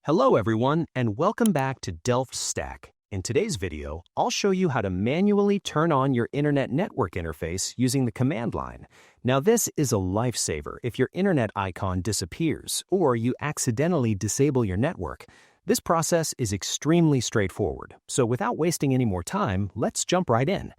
Hello everyone, and welcome back to DelftStack. In today's video, I'll show you how to manually turn on your internet network interface using the command line. Now this is a lifesaver if your internet icon disappears or you accidentally disable your network. This process is extremely straightforward, so without wasting any more time, let's jump right in.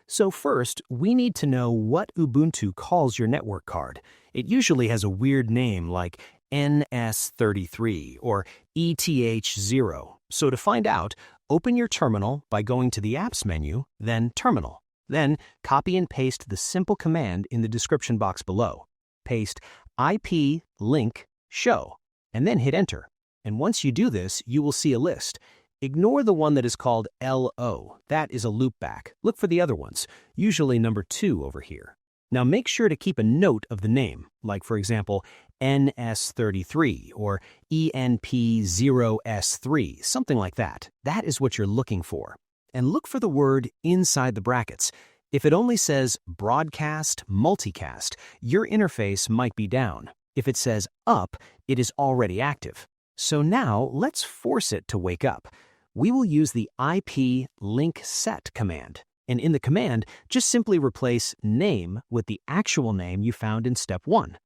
So first, we need to know what Ubuntu calls your network card. It usually has a weird name like NS33 or ETH0. So to find out, open your terminal by going to the Apps menu, then Terminal. Then copy and paste the simple command in the description box below. Paste IP link show, and then hit Enter. And once you do this, you will see a list. Ignore the one that is called LO. That is a loopback. Look for the other ones, usually number 2 over here. Now make sure to keep a note of the name, like for example, NS33 or ENP0S3, something like that. That is what you're looking for. And look for the word inside the brackets. If it only says broadcast multicast, your interface might be down. If it says up, it is already active. So now let's force it to wake up. We will use the IP link set command. And in the command, just simply replace name with the actual name you found in step 1.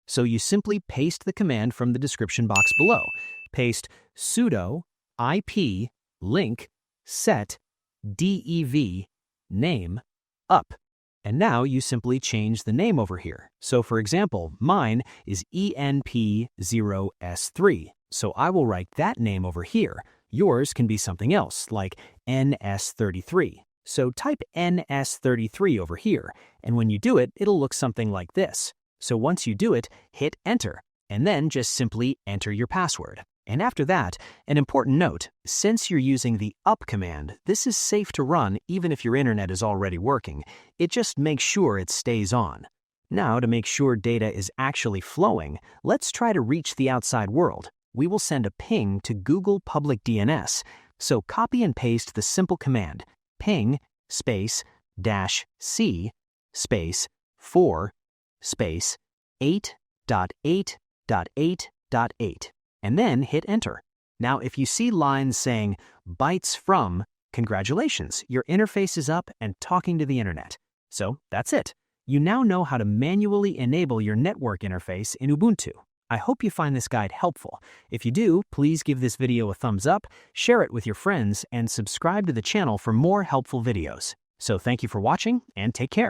So you simply paste the command from the description box below. Paste sudo IP link set dev name up. And now you simply change the name over here. So for example, mine is ENP0S3. So I will write that name over here. Yours can be something else, like NS33. So type NS33 over here, and when you do it, it'll look something like this. So once you do it, hit Enter, and then just simply enter your password. And after that, an important note, since you're using the up command, this is safe to run even if your internet is already working. It just makes sure it stays on. Now, to make sure data is actually flowing, let's try to reach the outside world. We will send a ping to Google public DNS. So copy and paste the simple command, ping space -c space 4 space 8.8.8.8, and then hit Enter. Now, if you see lines saying bytes from, congratulations, your interface is up and talking to the internet. So that's it. You now know how to manually enable your network interface in Ubuntu. I hope you find this guide helpful. If you do, please give this video a thumbs up, share it with your friends, and subscribe to the channel for more helpful videos. So thank you for watching, and take care.